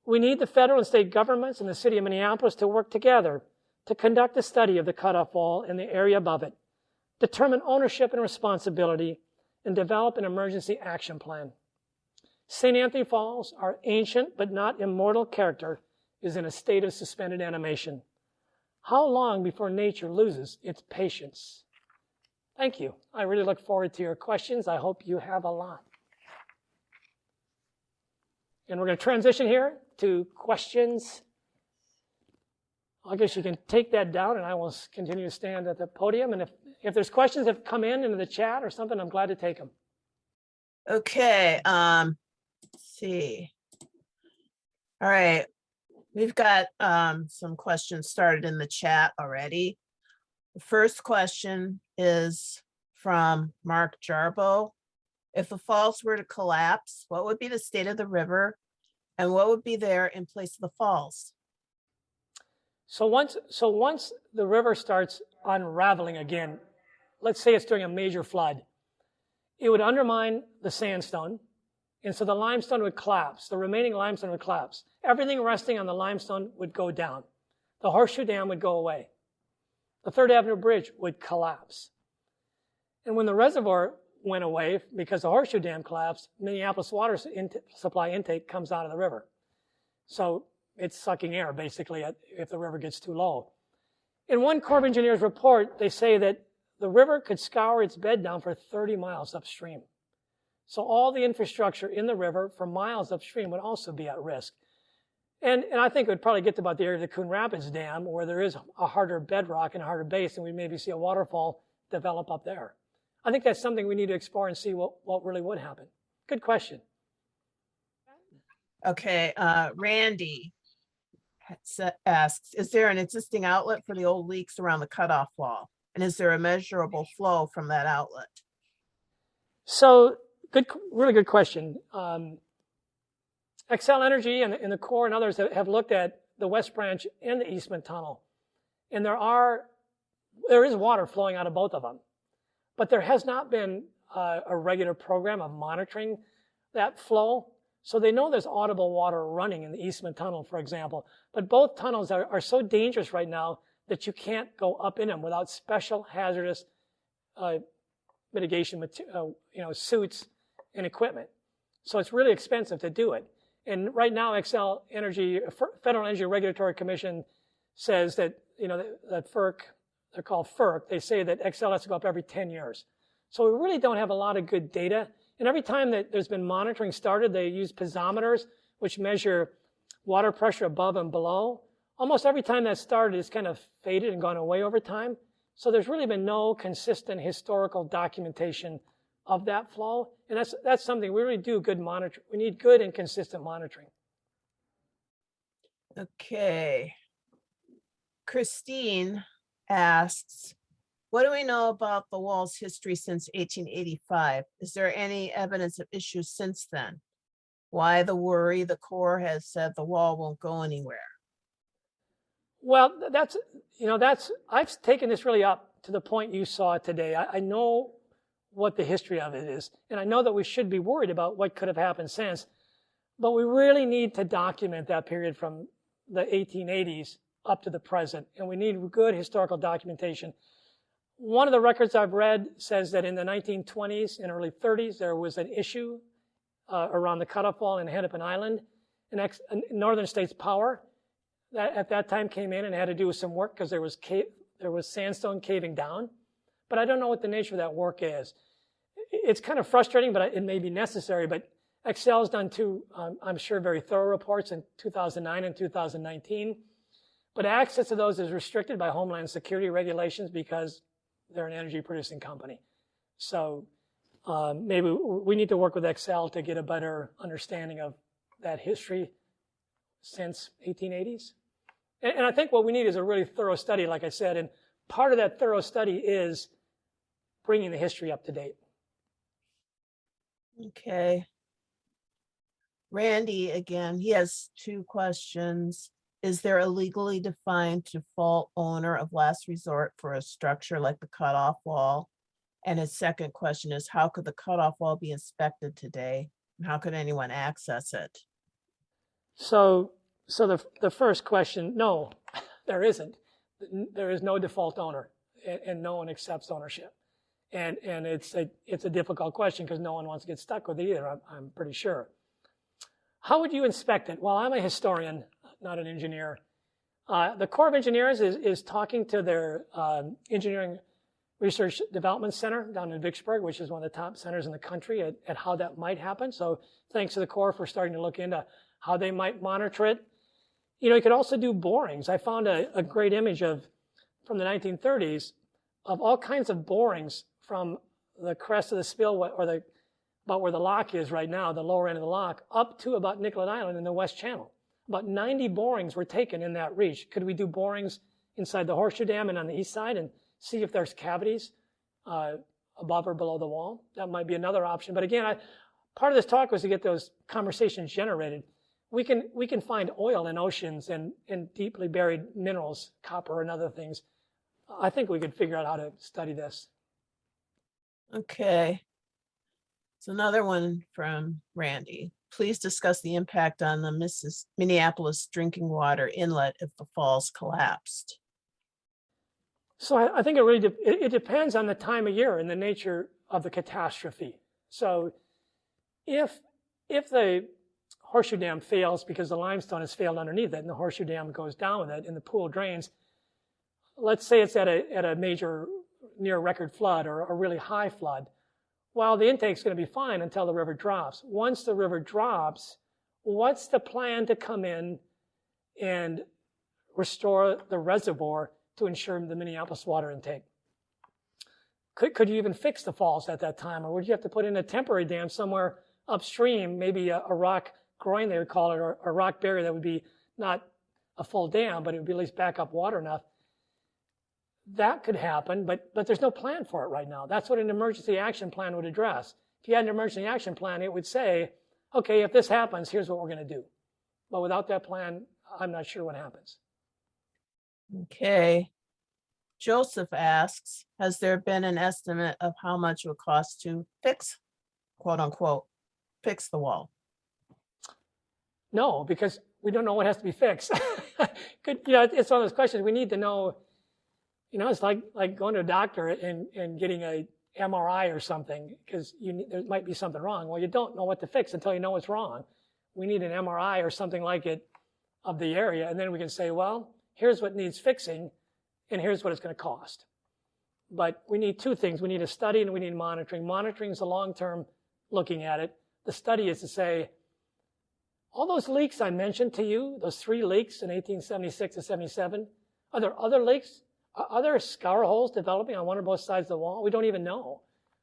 We need the federal and state governments and the city of Minneapolis to work together to conduct a study of the cutoff wall and the area above it, determine ownership and responsibility, and develop an emergency action plan. St. Anthony Falls, our ancient but not immortal character, is in a state of suspended animation. How long before nature loses its patience? Thank you. I really look forward to your questions. I hope you have a lot. And we're going to transition here to questions. I guess you can take that down, and I will continue to stand at the podium. And if there's questions that have come in into the chat or something, I'm glad to take them. Okay. Let's see. All right. We've got some questions started in the chat already. The first question is from Mark Jarbo. If the falls were to collapse, what would be the state of the river and what would be there in place of the falls? So once the river starts unraveling again, let's say it's during a major flood, it would undermine the sandstone, and so the limestone would collapse. The remaining limestone would collapse. Everything resting on the limestone would go down. The Horseshoe Dam would go away. The 3rd Avenue Bridge would collapse. And when the reservoir went away because the Horseshoe Dam collapsed, Minneapolis water supply intake comes out of the river. So it's sucking air, basically, if the river gets too low. In one Corps of Engineers report, they say that the river could scour its bed down for 30 miles upstream. So all the infrastructure in the river for miles upstream would also be at risk. And I think it would probably get to about the area of the Coon Rapids Dam, where there is a harder bedrock and a harder base, and we maybe see a waterfall develop up there. I think that's something we need to explore and see what really would happen. Good question. Okay. Randy asks, is there an existing outlet for the old leaks around the cutoff wall? And is there a measurable flow from that outlet? So really good question. Xcel Energy and the Corps and others have looked at the West Branch and the Eastman Tunnel. And there is water flowing out of both of them. But there has not been a regular program of monitoring that flow. So they know there's audible water running in the Eastman Tunnel, for example. But both tunnels are so dangerous right now that you can't go up in them without special hazardous mitigation suits and equipment. So it's really expensive to do it. And right now, Xcel Energy, Federal Energy Regulatory Commission, says that that FERC, they're called FERC, they say that Xcel has to go up every 10 years. So we really don't have a lot of good data. And every time that there's been monitoring started, they use piezometers, which measure water pressure above and below. Almost every time that started, it's kind of faded and gone away over time. So there's really been no consistent historical documentation of that flow. And that's something we really do good monitoring. We need good and consistent monitoring. Okay. Christine asks, what do we know about the wall's history since 1885? Is there any evidence of issues since then? Why the worry? The Corps has said the wall won't go anywhere. Well, I've taken this really up to the point you saw today. I know what the history of it is, and I know that we should be worried about what could have happened since, but we really need to document that period from the 1880s up to the present, and we need good historical documentation. One of the records I've read says that in the 1920s and early 30s, there was an issue around the cutoff wall in Hennepin Island, and Northern States Power that at that time came in and had to do some work because there was sandstone caving down. But I don't know what the nature of that work is. It's kind of frustrating, but it may be necessary. But Excel's done two, I'm sure, very thorough reports in 2009 and 2019. But access to those is restricted by Homeland Security regulations because they're an energy producing company. So maybe we need to work with Excel to get a better understanding of that history since 1880s. And I think what we need is a really thorough study, like I said, and part of that thorough study is bringing the history up to date. Okay. Randy, again, he has two questions. Is there a legally defined default owner of last resort for a structure like the cutoff wall? And his second question is, how could the cutoff wall be inspected today? And how could anyone access it? So the first question, no, there isn't. There is no default owner, and no one accepts ownership. And it's a difficult question because no one wants to get stuck with it either, I'm pretty sure. How would you inspect it? Well, I'm a historian, not an engineer. The Corps of Engineers is talking to their Engineering Research Development Center down in Vicksburg, which is one of the top centers in the country at how that might happen. So thanks to the Corps for starting to look into how they might monitor it. You could also do borings. I found a great image from the 1930s of all kinds of borings from the crest of the spill, or about where the lock is right now, the lower end of the lock, up to about Nicollet Island in the West Channel. About 90 borings were taken in that reach. Could we do borings inside the Horseshoe Dam and on the east side and see if there's cavities above or below the wall? That might be another option. But again, part of this talk was to get those conversations generated. We can find oil in oceans and deeply buried minerals, copper and other things. I think we could figure out how to study this. Okay. So another one from Randy. Please discuss the impact on the Minneapolis drinking water inlet if the falls collapsed. So I think it really it depends on the time of year and the nature of the catastrophe. So if the Horseshoe Dam fails because the limestone has failed underneath it and the Horseshoe Dam goes down with it and the pool drains, let's say it's at a major near record flood or a really high flood, well, the intake's going to be fine until the river drops. Once the river drops, what's the plan to come in and restore the reservoir to ensure the Minneapolis water intake? Could you even fix the falls at that time, or would you have to put in a temporary dam somewhere upstream, maybe a rock groin, they would call it, or a rock barrier that would be not a full dam, but it would be at least back up water enough? That could happen, but there's no plan for it right now. That's what an emergency action plan would address. If you had an emergency action plan, it would say, okay, if this happens, here's what we're going to do. But without that plan, I'm not sure what happens. Okay. Joseph asks, has there been an estimate of how much it would cost to fix, quote unquote, fix the wall? No, because we don't know what has to be fixed. It's one of those questions we need to know. It's like going to a doctor and getting a MRI or something because there might be something wrong. Well, you don't know what to fix until you know what's wrong. We need an MRI or something like it of the area, and then we can say, well, here's what needs fixing, and here's what it's going to cost. But we need two things. We need a study and we need monitoring. Monitoring is the long-term looking at it. The study is to say, all those leaks I mentioned to you, those 3 leaks in 1876 to 77, are there other leaks? Are there scour holes developing on one or both sides of the wall? We don't even know.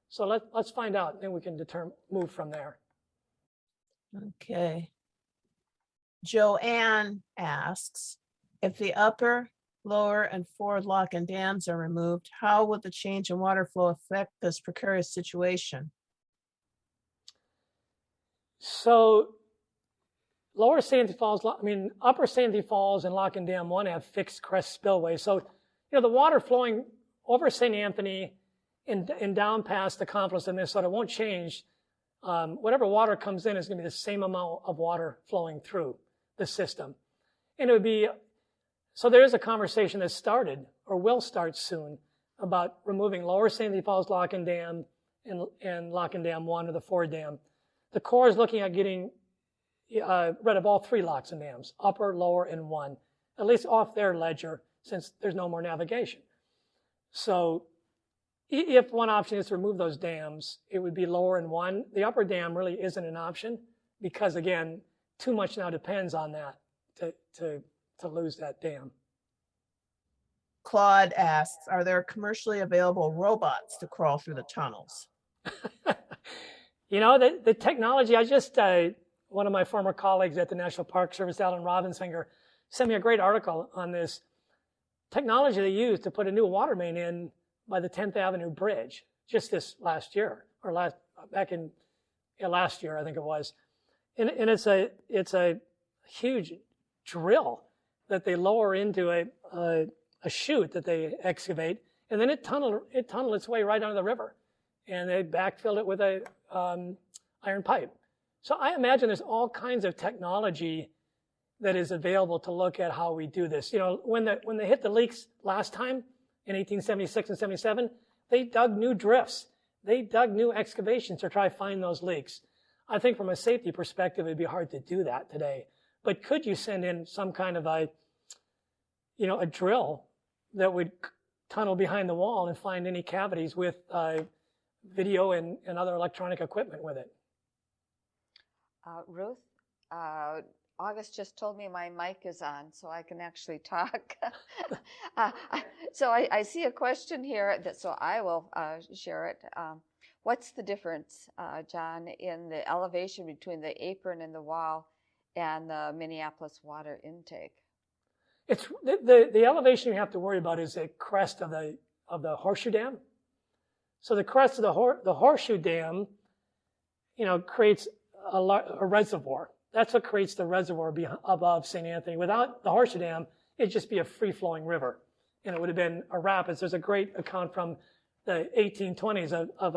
So let's find out, and then we can move from there. Okay. Joanne asks, if the upper, lower, and forward lock and dams are removed, how would the change in water flow affect this precarious situation? So Lower St. Anthony Falls, Upper St. Anthony Falls and Lock and Dam 1 have fixed crest spillways. So, the water flowing over St. Anthony and down past the confluence of Minnesota won't change. Whatever water comes in is going to be the same amount of water flowing through the system. And it would be, so there is a conversation that started or will start soon about removing Lower St. Anthony Falls Lock and Dam and Lock and Dam 1 or the Ford Dam. The Corps is looking at getting rid of all 3 locks and dams, upper, lower, and 1, at least off their ledger since there's no more navigation. So if one option is to remove those dams, it would be lower and 1. The upper dam really isn't an option because, again, too much now depends on that to lose that dam. Claude asks, are there commercially available robots to crawl through the tunnels? The technology, I just, one of my former colleagues at the National Park Service, Alan Robensfinger, sent me a great article on this technology they used to put a new water main in by the 10th Avenue Bridge just this last year, or last year, I think it was. And it's a huge drill that they lower into a chute that they excavate, and then it tunneled its way right under the river, and they backfilled it with a iron pipe. So I imagine there's all kinds of technology that is available to look at how we do this. When they hit the leaks last time in 1876 and 77, they dug new drifts. They dug new excavations to try to find those leaks. I think from a safety perspective, it'd be hard to do that today. But could you send in some kind of a drill that would tunnel behind the wall and find any cavities with video and other electronic equipment with it? Ruth, August just told me my mic is on, so I can actually talk. So I see a question here, so I will share it. What's the difference, John, in the elevation between the apron and the wall and the Minneapolis water intake? It's the elevation you have to worry about is the crest of the Horseshoe Dam. So the crest of the Horseshoe Dam, creates a reservoir. That's what creates the reservoir above St. Anthony. Without the Horseshoe Dam, it'd just be a free-flowing river, and it would have been a rapids. There's a great account from the 1820s of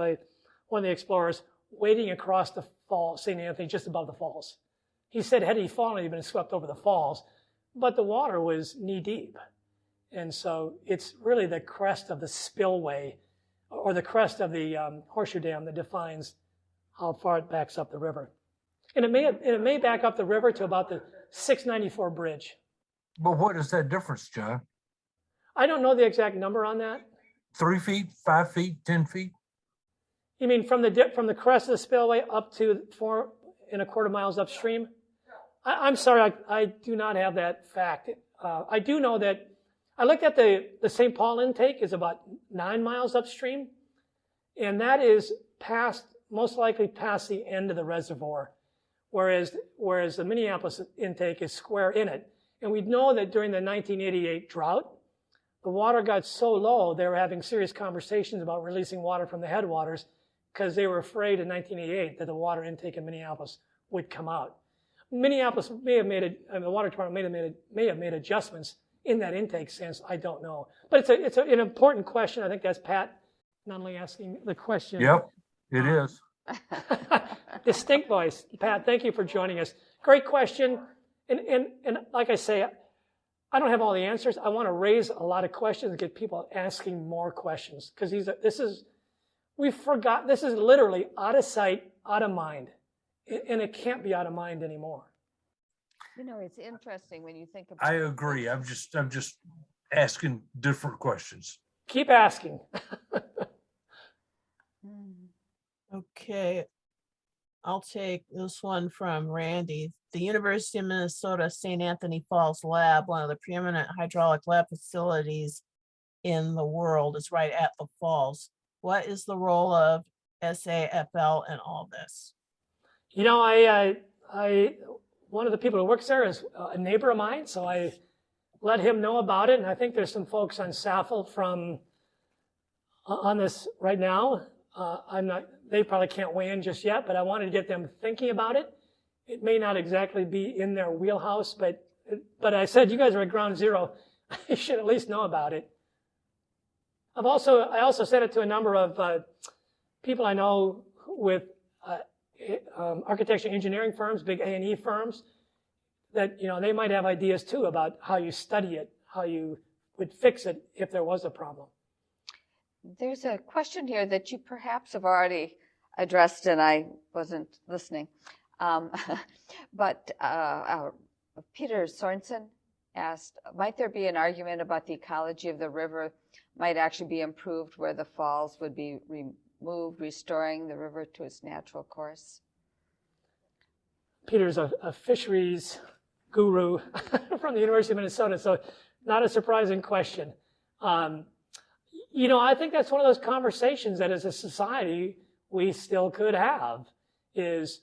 one of the explorers wading across the fall, St. Anthony, just above the falls. He said had he fallen, he'd been swept over the falls, but the water was knee-deep. And so it's really the crest of the spillway or the crest of the Horseshoe Dam that defines how far it backs up the river. And it may back up the river to about the 694 bridge. But what is that difference, John? I don't know the exact number on that. 3 feet, 5 feet, 10 feet? You mean from the crest of the spillway up to 4.25 miles upstream? I'm sorry, I do not have that fact. I do know that I looked at the St. Paul intake is about 9 miles upstream, and that is most likely past the end of the reservoir, whereas the Minneapolis intake is square in it. And we know that during the 1988 drought, the water got so low, they were having serious conversations about releasing water from the headwaters because they were afraid in 1988 that the water intake in Minneapolis would come out. Minneapolis may have the water department may have made adjustments in that intake since, I don't know. But it's an important question. I think that's Pat not only asking the question. Yep, it is. Distinct voice. Pat, thank you for joining us. Great question. And like I say, I don't have all the answers. I want to raise a lot of questions and get people asking more questions because this is literally out of sight, out of mind. And it can't be out of mind anymore. It's interesting when you think about I agree. I'm just asking different questions. Keep asking. Okay, I'll take this one from Randy. The University of Minnesota St. Anthony Falls Lab, one of the preeminent hydraulic lab facilities in the world, is right at the falls. What is the role of Safl in all this? One of the people who works there is a neighbor of mine, so I let him know about it. And I think there's some folks on Safl on this right now. They probably can't weigh in just yet, but I wanted to get them thinking about it It may not exactly be in their wheelhouse, but I said, you guys are at ground zero. You should at least know about it. I also sent it to a number of people I know with architecture engineering firms, big A&E firms, that, they might have ideas too about how you study it, how you would fix it if there was a problem. There's a question here that you perhaps have already addressed, and I wasn't listening. But Peter Sorensen asked, might there be an argument about the ecology of the river might actually be improved where the falls would be removed, restoring the river to its natural course? Peter's a fisheries guru from the University of Minnesota, so not a surprising question. I think that's one of those conversations that as a society we still could have is,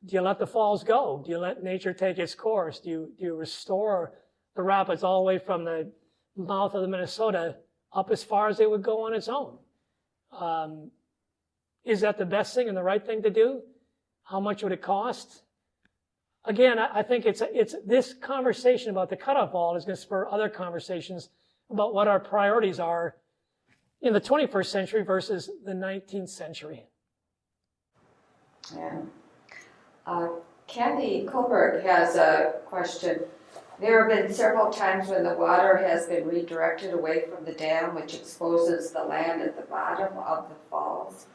do you let the falls go? Do you let nature take its course? Do you restore the rapids all the way from the mouth of the Minnesota up as far as they would go on its own? Is that the best thing and the right thing to do? How much would it cost? Again, I think it's this conversation about the cutoff wall is going to spur other conversations about what our priorities are in the 21st century versus the 19th century. Yeah. Kathy Kohlberg has a question. There have been several times when the water has been redirected away from the dam, which exposes the land at the bottom of the falls.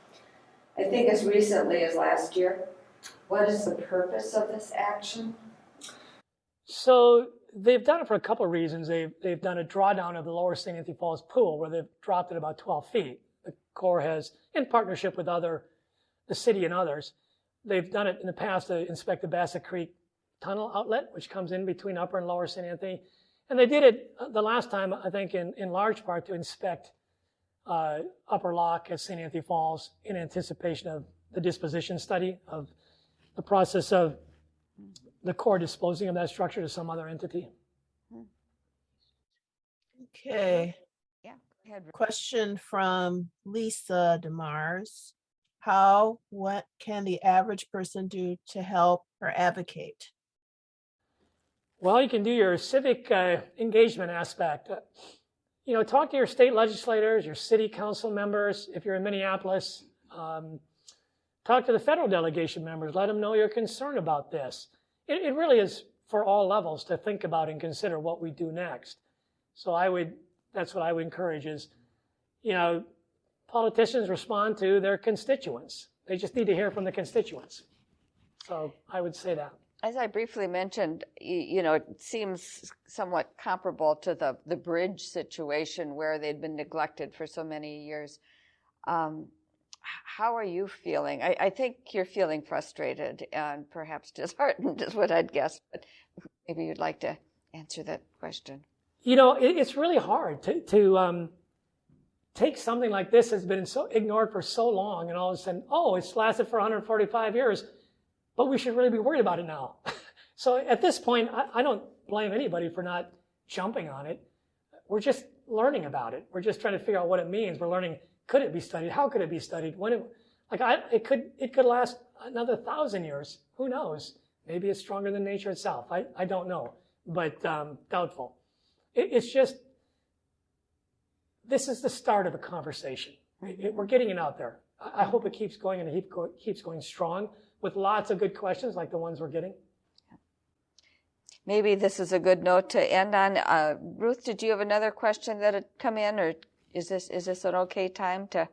I think as recently as last year. What is the purpose of this action? So they've done it for a couple of reasons. They've done a drawdown of the lower St. Anthony Falls pool where they've dropped it about 12 feet. The Corps has, in partnership with the city and others, they've done it in the past to inspect the Bassett Creek tunnel outlet, which comes in between Upper and Lower St. Anthony. And they did it the last time, I think, in large part to inspect Upper Lock at St. Anthony Falls in anticipation of the disposition study of the process of the Corps disposing of that structure to some other entity. Okay. Yeah, go ahead. Question from Lisa DeMars. What can the average person do to help or advocate? Well, you can do your civic engagement aspect. Talk to your state legislators, your city council members. If you're in Minneapolis, talk to the federal delegation members. Let them know you're concerned about this. It really is for all levels to think about and consider what we do next. So that's what I would encourage is, politicians respond to their constituents. They just need to hear from the constituents. So I would say that. As I briefly mentioned, it seems somewhat comparable to the bridge situation where they'd been neglected for so many years. How are you feeling? I think you're feeling frustrated and perhaps disheartened is what I'd guess, but maybe you'd like to answer that question. It's really hard to take something like this that's been so ignored for so long and all of a sudden, it's lasted for 145 years, but we should really be worried about it now. So at this point, I don't blame anybody for not jumping on it. We're just learning about it. We're just trying to figure out what it means. We're learning, could it be studied? How could it be studied? It could last another 1,000 years. Who knows? Maybe it's stronger than nature itself. I don't know, but doubtful. It's just, this is the start of a conversation. We're getting it out there. I hope it keeps going and it keeps going strong with lots of good questions like the ones we're getting. Maybe this is a good note to end on. Ruth, did you have another question that had come in, or is this an okay time to?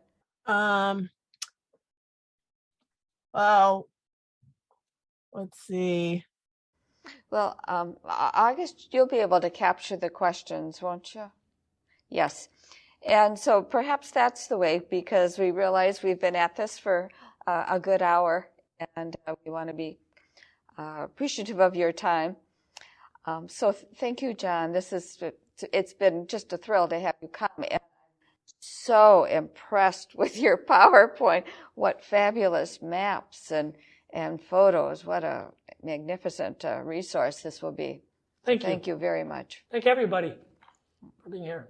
Well, let's see. Well, August, you'll be able to capture the questions, won't you? Yes. And so perhaps that's the way, because we realize we've been at this for a good hour, and we want to be appreciative of your time. So thank you, John. It's been just a thrill to have you come. And I'm so impressed with your PowerPoint. What fabulous maps and photos. What a magnificent resource this will be. Thank you. Thank you very much. Thank everybody for being here.